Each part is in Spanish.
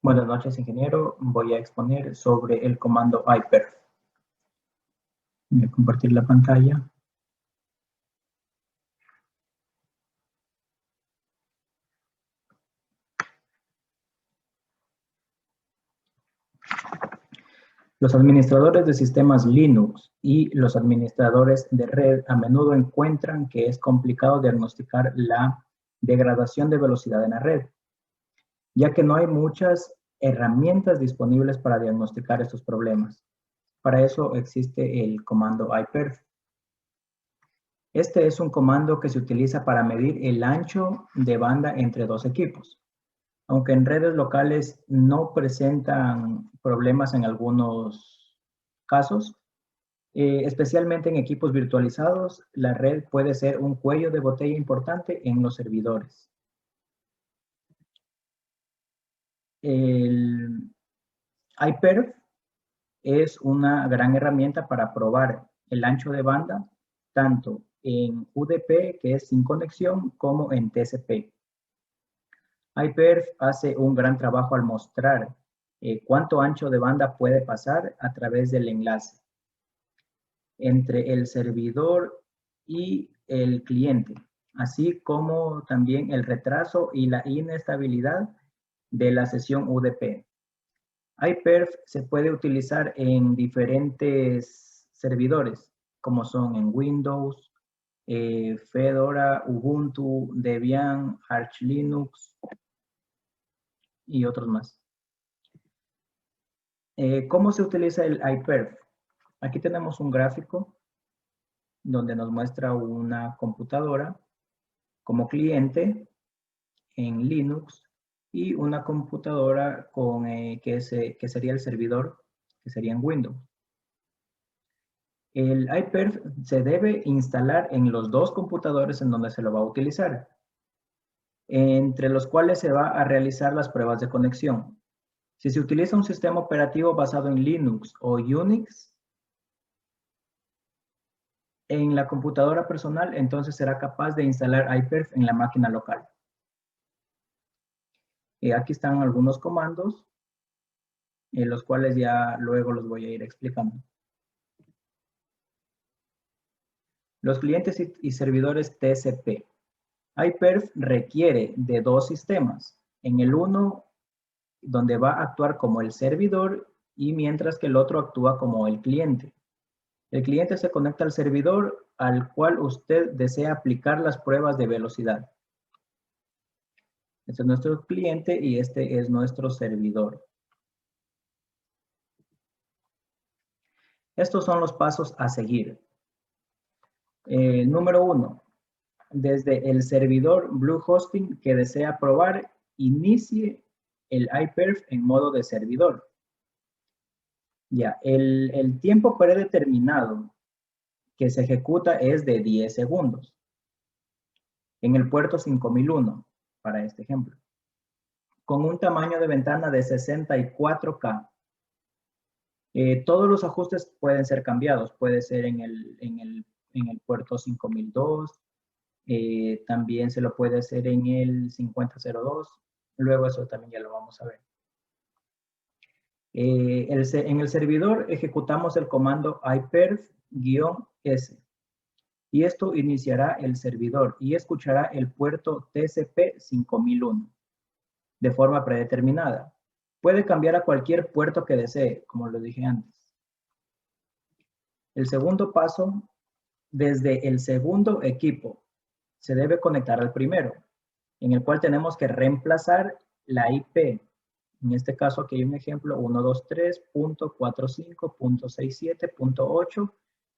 Buenas noches, ingeniero. Voy a exponer sobre el comando iperf. Voy a compartir la pantalla. Los administradores de sistemas Linux y los administradores de red a menudo encuentran que es complicado diagnosticar la degradación de velocidad en la red, ya que no hay muchas herramientas disponibles para diagnosticar estos problemas. Para eso existe el comando iperf. Este es un comando que se utiliza para medir el ancho de banda entre dos equipos. Aunque en redes locales no presentan problemas en algunos casos, especialmente en equipos virtualizados, la red puede ser un cuello de botella importante en los servidores. El iperf es una gran herramienta para probar el ancho de banda, tanto en UDP, que es sin conexión, como en TCP. iperf hace un gran trabajo al mostrar cuánto ancho de banda puede pasar a través del enlace entre el servidor y el cliente, así como también el retraso y la inestabilidad de la sesión UDP. iperf se puede utilizar en diferentes servidores, como son en Windows, Fedora, Ubuntu, Debian, Arch Linux y otros más. ¿Cómo se utiliza el iperf? Aquí tenemos un gráfico donde nos muestra una computadora como cliente en Linux y una computadora con, que sería el servidor, que sería en Windows. El iperf se debe instalar en los dos computadores en donde se lo va a utilizar, entre los cuales se va a realizar las pruebas de conexión. Si se utiliza un sistema operativo basado en Linux o Unix, en la computadora personal, entonces será capaz de instalar iperf en la máquina local. Aquí están algunos comandos, los cuales ya luego los voy a ir explicando. Los clientes y servidores TCP. iperf requiere de dos sistemas. En el uno, donde va a actuar como el servidor y mientras que el otro actúa como el cliente. El cliente se conecta al servidor al cual usted desea aplicar las pruebas de velocidad. Este es nuestro cliente y este es nuestro servidor. Estos son los pasos a seguir. Número 1. Desde el servidor Bluehosting que desea probar, inicie el iperf en modo de servidor. Ya, el tiempo predeterminado que se ejecuta es de 10 segundos. En el puerto 5001, para este ejemplo. Con un tamaño de ventana de 64K. Todos los ajustes pueden ser cambiados. Puede ser en el puerto 5002. También se lo puede hacer en el 5002. Luego eso también ya lo vamos a ver. En el servidor ejecutamos el comando iperf-s. Y esto iniciará el servidor y escuchará el puerto TCP 5001 de forma predeterminada. Puede cambiar a cualquier puerto que desee, como lo dije antes. El segundo paso, desde el segundo equipo, se debe conectar al primero, en el cual tenemos que reemplazar la IP. En este caso, aquí hay un ejemplo, 123.45.67.8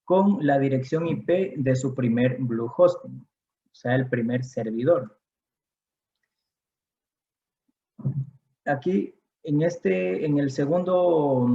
con la dirección IP de su primer Bluehosting, o sea, el primer servidor. Aquí, en el segundo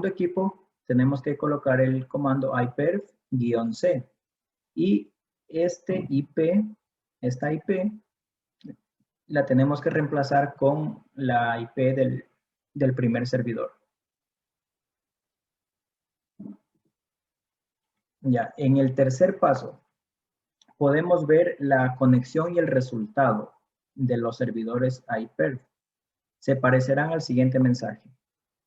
equipo, tenemos que colocar el comando iperf-c. Y esta IP, la tenemos que reemplazar con la IP del primer servidor. Ya, en el tercer paso, podemos ver la conexión y el resultado de los servidores iperf. se parecerán al siguiente mensaje.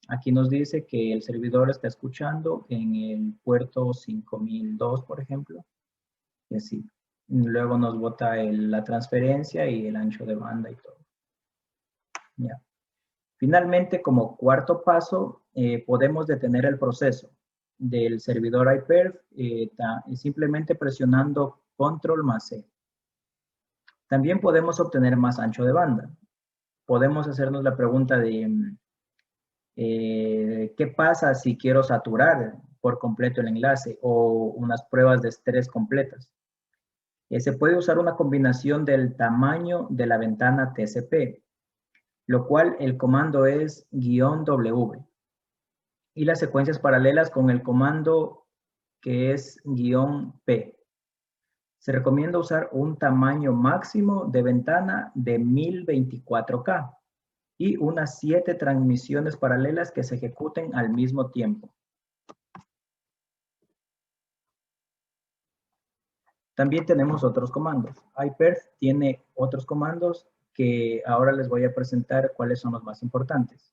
Aquí nos dice que el servidor está escuchando en el puerto 5002, por ejemplo, y así. Luego nos bota la transferencia y el ancho de banda y todo. Ya. Finalmente, como cuarto paso, podemos detener el proceso del servidor iPerf simplemente presionando Control más C. También podemos obtener más ancho de banda. Podemos hacernos la pregunta de ¿qué pasa si quiero saturar por completo el enlace o unas pruebas de estrés completas? Se puede usar una combinación del tamaño de la ventana TCP, lo cual el comando es -W, y las secuencias paralelas con el comando que es -P. Se recomienda usar un tamaño máximo de ventana de 1024K y unas 7 transmisiones paralelas que se ejecuten al mismo tiempo. También tenemos otros comandos. iPerf tiene otros comandos que ahora les voy a presentar cuáles son los más importantes.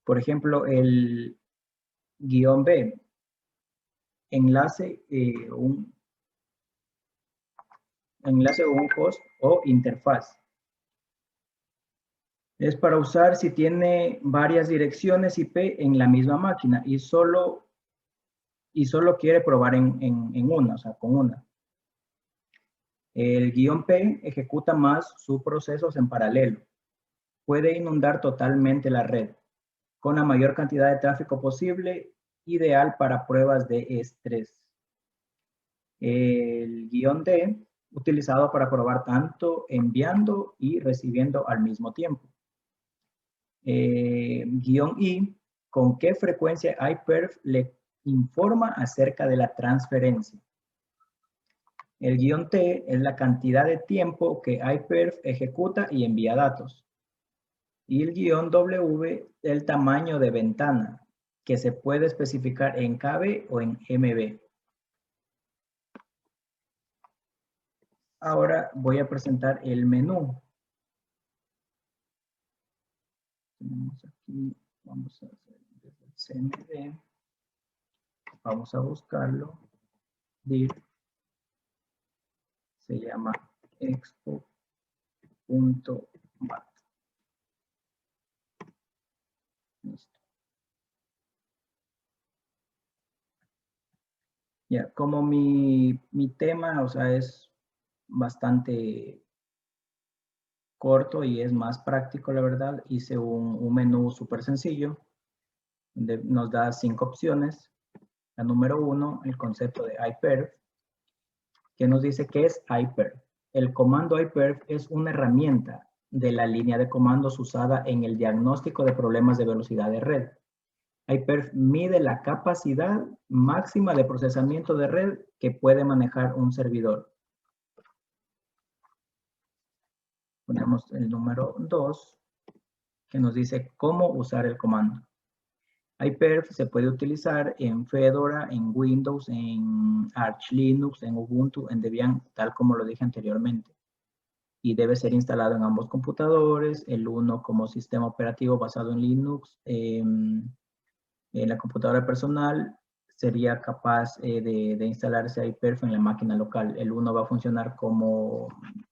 Por ejemplo, el -B, enlace un host o interfaz. Es para usar si tiene varias direcciones IP en la misma máquina y solo quiere probar en una, o sea, con una. El -P ejecuta más subprocesos en paralelo. Puede inundar totalmente la red con la mayor cantidad de tráfico posible, ideal para pruebas de estrés. El -D, utilizado para probar tanto enviando y recibiendo al mismo tiempo. -I, con qué frecuencia iPerf le informa acerca de la transferencia. El -T es la cantidad de tiempo que iPerf ejecuta y envía datos. Y el -W, el tamaño de ventana, que se puede especificar en KB o en MB. Ahora voy a presentar el menú. Tenemos aquí, vamos a hacer desde el CMD. Vamos a buscarlo. Dir. Se llama expo.bat. Listo. Ya, como mi tema, o sea, es bastante corto y es más práctico, la verdad, hice un menú súper sencillo, donde nos da 5 opciones. La número 1, el concepto de iPerf, que nos dice qué es iPerf. El comando iPerf es una herramienta de la línea de comandos usada en el diagnóstico de problemas de velocidad de red. iPerf mide la capacidad máxima de procesamiento de red que puede manejar un servidor. Ponemos el número 2, que nos dice cómo usar el comando. iPerf se puede utilizar en Fedora, en Windows, en Arch Linux, en Ubuntu, en Debian, tal como lo dije anteriormente. Y debe ser instalado en ambos computadores, el uno como sistema operativo basado en Linux, en la computadora personal sería capaz de instalarse iPerf en la máquina local. El uno va a funcionar como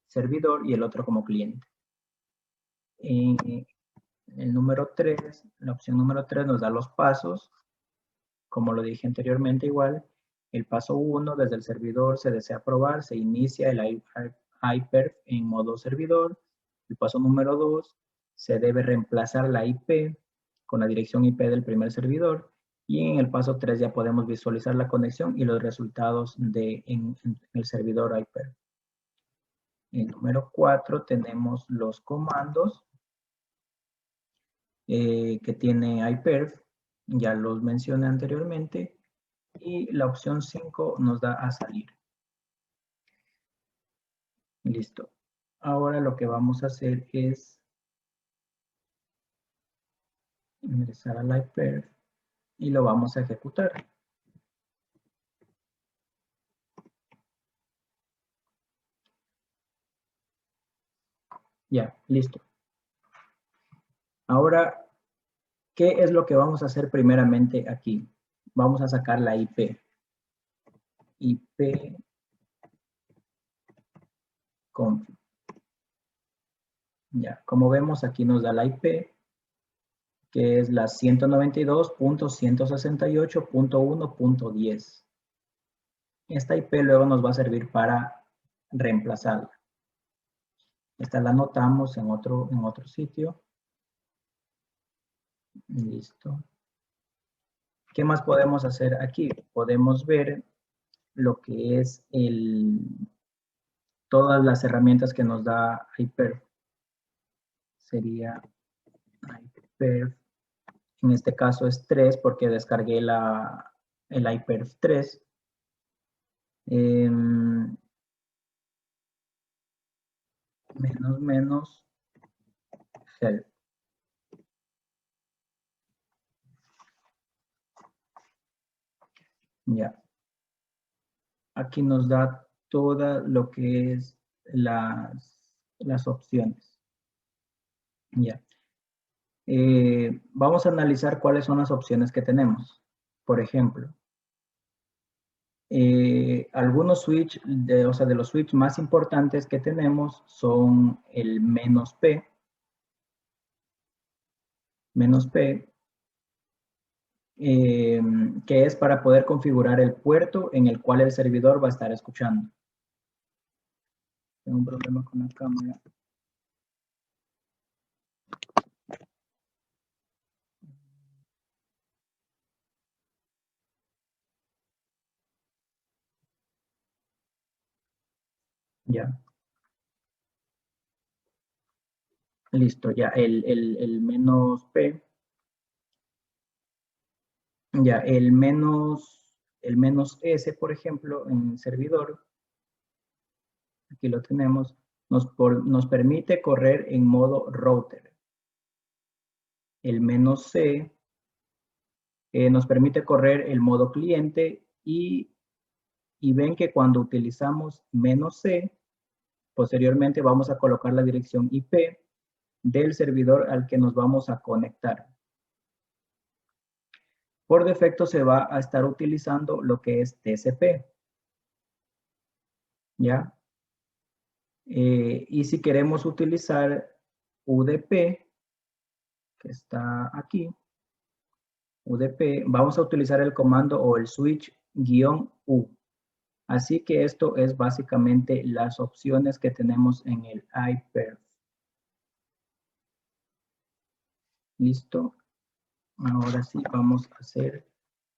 servidor y el otro como cliente. El número 3, la opción número 3 nos da los pasos. Como lo dije anteriormente igual, el paso 1, desde el servidor se desea probar, se inicia el iPerf en modo servidor. El paso número 2, se debe reemplazar la IP con la dirección IP del primer servidor. Y en el paso 3 ya podemos visualizar la conexión y los resultados en el servidor iPerf. En el número 4 tenemos los comandos que tiene iPerf, ya los mencioné anteriormente, y la opción 5 nos da a salir. Listo. Ahora lo que vamos a hacer es ingresar al iPerf y lo vamos a ejecutar. Ya, listo. Ahora, ¿qué es lo que vamos a hacer primeramente aquí? Vamos a sacar la IP. IP config. Ya, como vemos aquí nos da la IP, que es la 192.168.1.10. Esta IP luego nos va a servir para reemplazarla. Esta la anotamos en otro sitio. Listo. ¿Qué más podemos hacer aquí? Podemos ver lo que es todas las herramientas que nos da iPerf. Sería iPerf. En este caso es 3 porque descargué el iPerf 3. Menos help. Ya. Aquí nos da todo lo que es las opciones. Ya. Vamos a analizar cuáles son las opciones que tenemos. Por ejemplo, algunos switch, o sea, de los switch más importantes que tenemos son el "-p", que es para poder configurar el puerto en el cual el servidor va a estar escuchando. Tengo un problema con la cámara. Ya. Listo, ya el "-p". Ya, el "-s", por ejemplo, en el servidor, aquí lo tenemos, nos permite correr en modo router. El "-c" nos permite correr el modo cliente y ven que cuando utilizamos "-c", posteriormente vamos a colocar la dirección IP del servidor al que nos vamos a conectar. Por defecto se va a estar utilizando lo que es TCP. ¿Ya? Y si queremos utilizar UDP, que está aquí, UDP, vamos a utilizar el comando o el switch-u. Así que esto es básicamente las opciones que tenemos en el iPerf. ¿Listo? Ahora sí vamos a hacer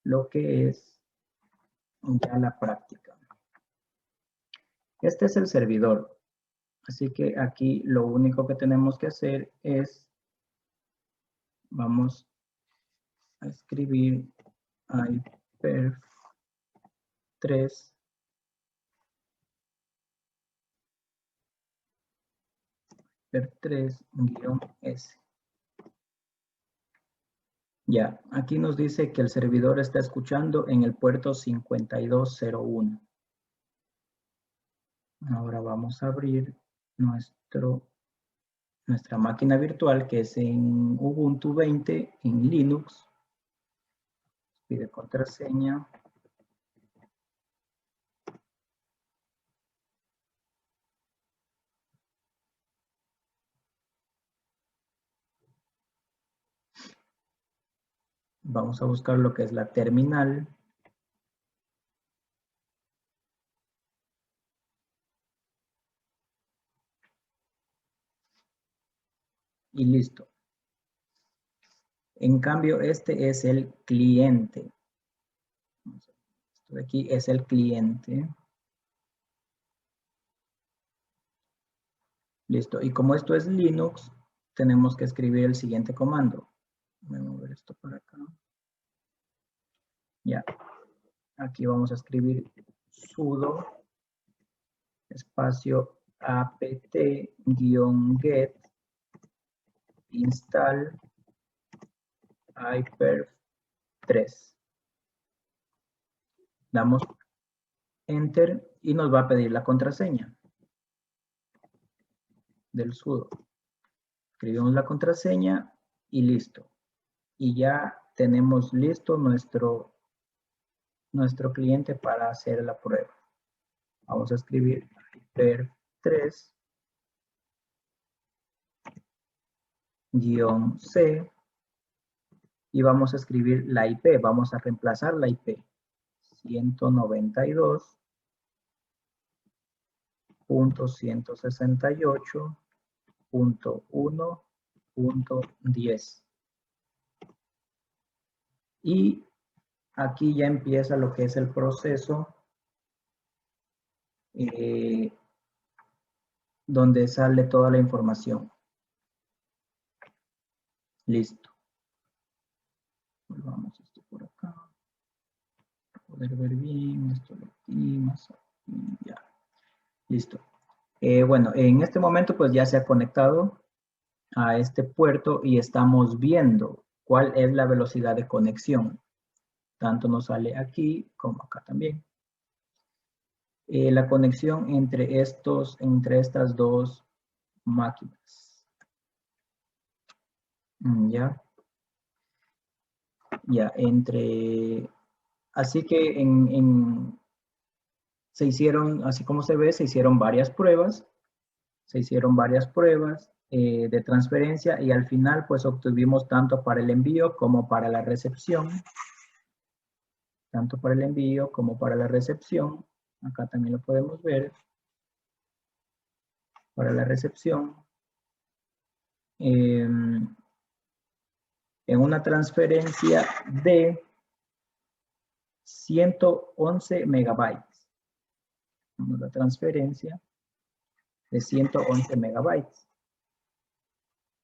lo que es ya la práctica. Este es el servidor. Así que aquí lo único que tenemos que hacer es, vamos a escribir iPerf 3 3-S. Ya, aquí nos dice que el servidor está escuchando en el puerto 5201. Ahora vamos a abrir nuestra máquina virtual, que es en Ubuntu 20 en Linux. Pide contraseña. Vamos a buscar lo que es la terminal. Y listo. En cambio, este es el cliente. Esto de aquí es el cliente. Listo. Y como esto es Linux, tenemos que escribir el siguiente comando. Voy a mover esto para acá. Ya. Aquí vamos a escribir sudo espacio apt-get install iPerf 3. Damos enter y nos va a pedir la contraseña del sudo. Escribimos la contraseña y listo. Y ya tenemos listo nuestro cliente para hacer la prueba. Vamos a escribir hyperv3 -c y vamos a escribir la IP. Vamos a reemplazar la IP 192.168.1.10. Y aquí ya empieza lo que es el proceso donde sale toda la información. Listo. Volvamos esto por acá. Para poder ver bien, esto lo aquí, más aquí, ya. Listo. Bueno, en este momento pues ya se ha conectado a este puerto y estamos viendo cuál es la velocidad de conexión. Tanto nos sale aquí como acá también. La conexión entre estas dos máquinas. Ya. Ya, así que se hicieron, así como se ve, se hicieron varias pruebas. De transferencia y al final pues obtuvimos tanto para el envío como para la recepción. Acá también lo podemos ver. Para la recepción. En una transferencia de 111 megabytes. Una transferencia de 111 megabytes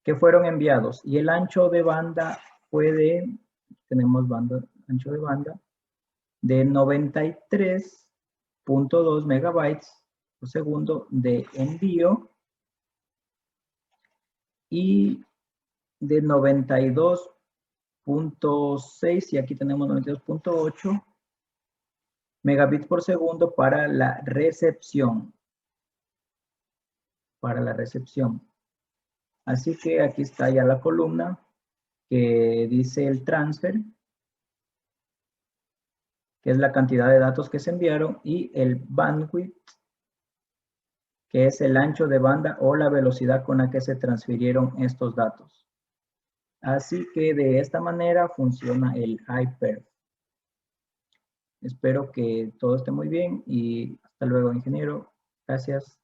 que fueron enviados. Y el ancho de banda tenemos ancho de banda de 93.2 megabytes por segundo de envío y de 92.6 y aquí tenemos 92.8 megabits por segundo para la recepción. Así que aquí está ya la columna que dice el transfer, que es la cantidad de datos que se enviaron, y el bandwidth, que es el ancho de banda o la velocidad con la que se transfirieron estos datos. Así que de esta manera funciona el Hyperv. Espero que todo esté muy bien y hasta luego, ingeniero. Gracias.